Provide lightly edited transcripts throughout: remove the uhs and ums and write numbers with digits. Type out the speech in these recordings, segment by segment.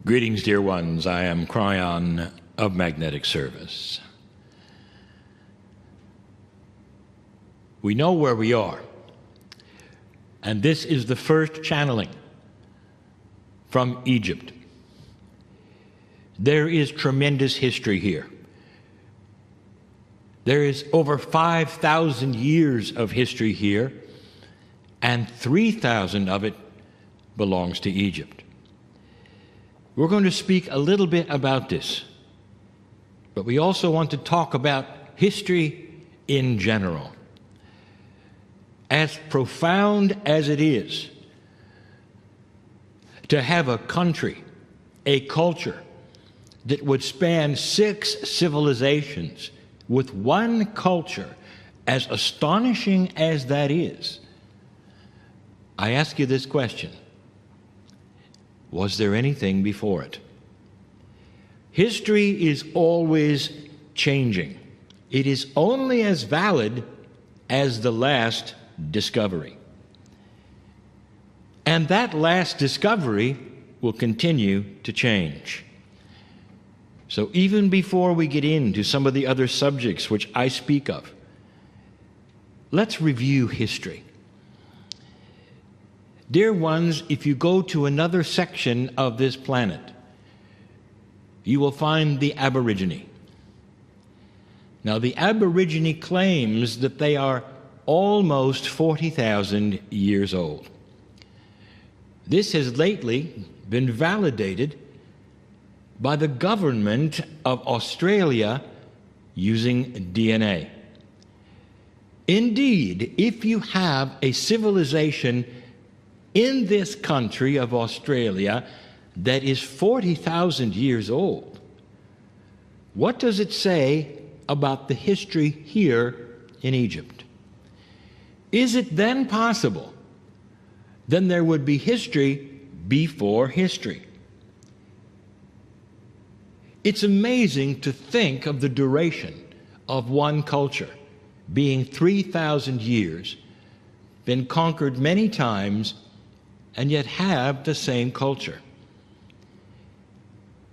Greetings, dear ones. I am Kryon of Magnetic Service. We know where we are, and this is the first channeling from Egypt. There is tremendous history here. There is over 5,000 years of history here, and 3,000 of it belongs to Egypt. We're going to speak a little bit about this, but we also want to talk about history in general. As profound as it is to have a country, a culture that would span 6 civilizations with one culture, as astonishing as that is, I ask you this question: was there anything before it? History is always changing. It is only as valid as the last discovery. And that last discovery will continue to change. So even before we get into some of the other subjects which I speak of, let's review history. Dear ones, if you go to another section of this planet, you will find the Aborigine. Now, the Aborigine claims that they are almost 40,000 years old. This has lately been validated by the government of Australia using DNA. Indeed, if you have a civilization in this country of Australia that is 40,000 years old, what does it say about the history here in Egypt? Is it then possible then there would be history before history? It's amazing to think of the duration of one culture being 3,000 years, been conquered many times, and yet have the same culture.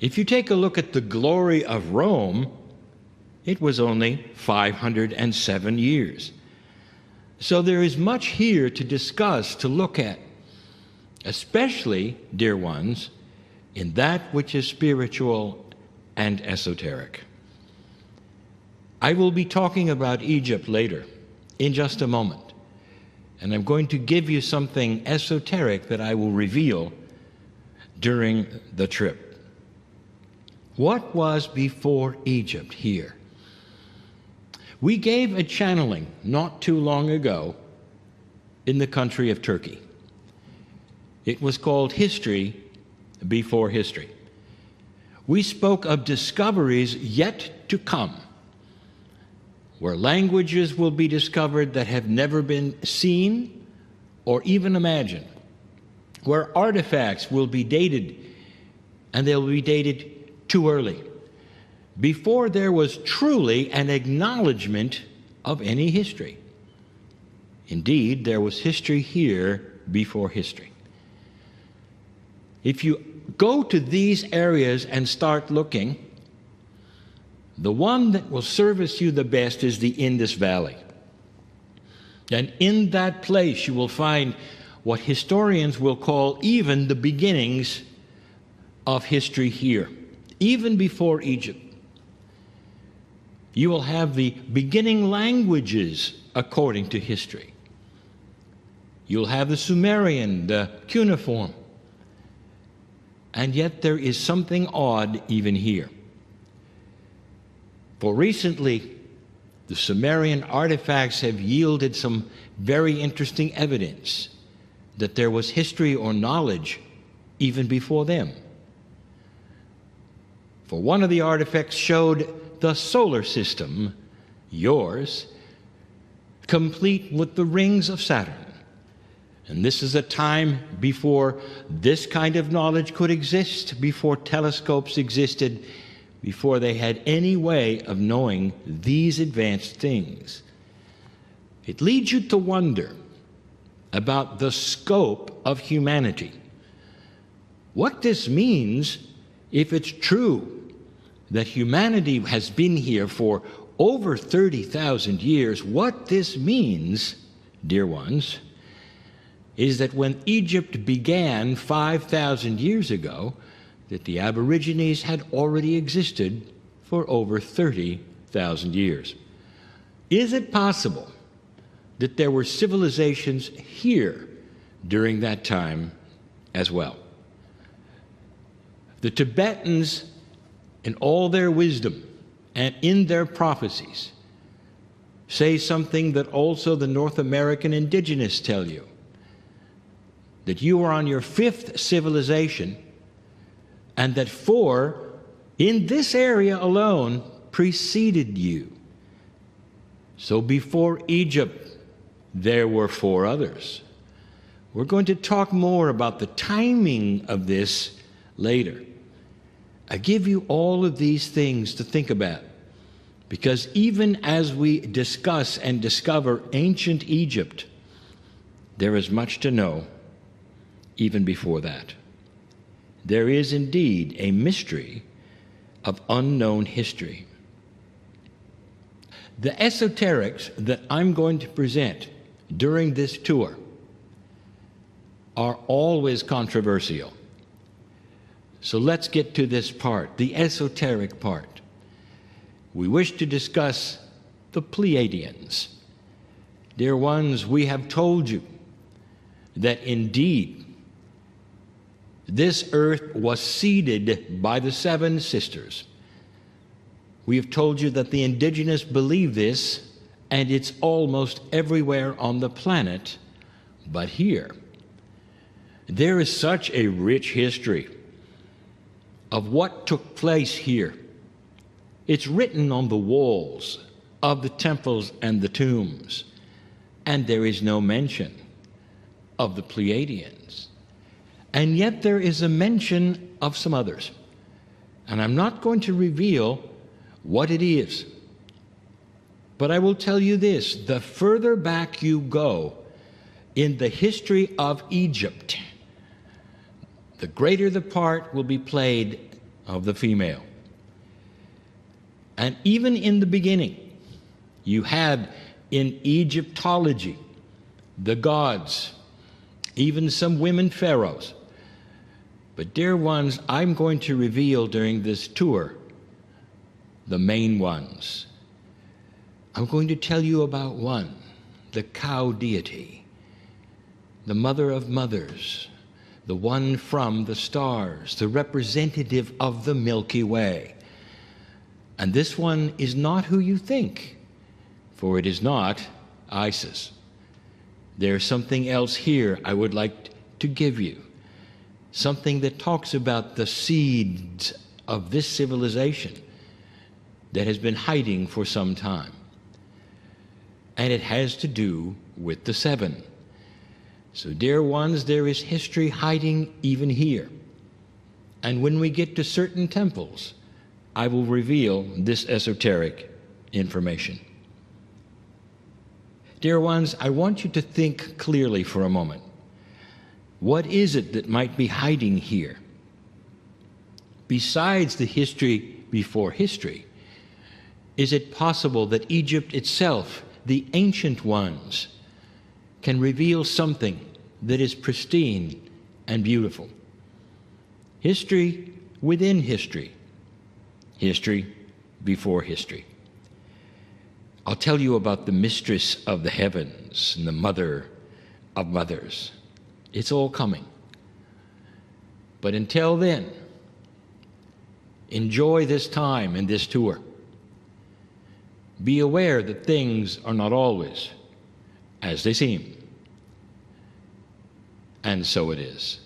If you take a look at the glory of Rome, it was only 507 years. So there is much here to discuss, to look at, especially, dear ones, in that which is spiritual and esoteric. I will be talking about Egypt later, in just a moment, and I'm going to give you something esoteric that I will reveal during the trip. What was before Egypt here? We gave a channeling not too long ago in the country of Turkey. It was called History Before History. We spoke of discoveries yet to come, where languages will be discovered that have never been seen or even imagined, where artifacts will be dated, and they'll be dated too early, before there was truly an acknowledgement of any history. Indeed, there was history here before history. If you go to these areas and start looking, the one that will service you the best is the Indus Valley. And in that place you will find what historians will call even the beginnings of history here, even before Egypt. You will have the beginning languages according to history. You'll have the Sumerian, the cuneiform. And yet there is something odd even here. For recently, the Sumerian artifacts have yielded some very interesting evidence that there was history or knowledge even before them. For one of the artifacts showed the solar system, yours, complete with the rings of Saturn. And this is a time before this kind of knowledge could exist, before telescopes existed, before they had any way of knowing these advanced things. It leads you to wonder about the scope of humanity. What this means if it's true that humanity has been here for over 30,000 years, what this means, dear ones, is that when Egypt began 5,000 years ago, that the Aborigines had already existed for over 30,000 years. Is it possible that there were civilizations here during that time as well? The Tibetans, in all their wisdom and in their prophecies, say something that also the North American indigenous tell you, that you are on your fifth civilization, and that four in this area alone preceded you. So before Egypt, there were four others. We're going to talk more about the timing of this later. I give you all of these things to think about, because even as we discuss and discover ancient Egypt, there is much to know even before that. There is indeed a mystery of unknown history. The esoterics that I'm going to present during this tour are always controversial. So let's get to this part, the esoteric part. We wish to discuss the Pleiadians. Dear ones, we have told you that indeed this earth was seeded by the seven sisters. We have told you that the indigenous believe this, and it's almost everywhere on the planet, but here. There is such a rich history of what took place here. It's written on the walls of the temples and the tombs, and there is no mention of the Pleiadians. And yet there is a mention of some others. And I'm not going to reveal what it is. But I will tell you this, the further back you go in the history of Egypt, the greater the part will be played of the female. And even in the beginning, you had in Egyptology the gods, even some women pharaohs. But dear ones, I'm going to reveal during this tour the main ones. I'm going to tell you about one, the cow deity, the mother of mothers, the one from the stars, the representative of the Milky Way. And this one is not who you think, for it is not Isis. There's something else here I would like to give you, something that talks about the seeds of this civilization that has been hiding for some time. And it has to do with the seven. So, dear ones, there is history hiding even here. And when we get to certain temples, I will reveal this esoteric information. Dear ones, I want you to think clearly for a moment. What is it that might be hiding here? Besides the history before history, is it possible that Egypt itself, the ancient ones, can reveal something that is pristine and beautiful? History within history, history before history. I'll tell you about the mistress of the heavens and the mother of mothers. It's all coming. But until then, enjoy this time and this tour. Be aware that things are not always as they seem. And so it is.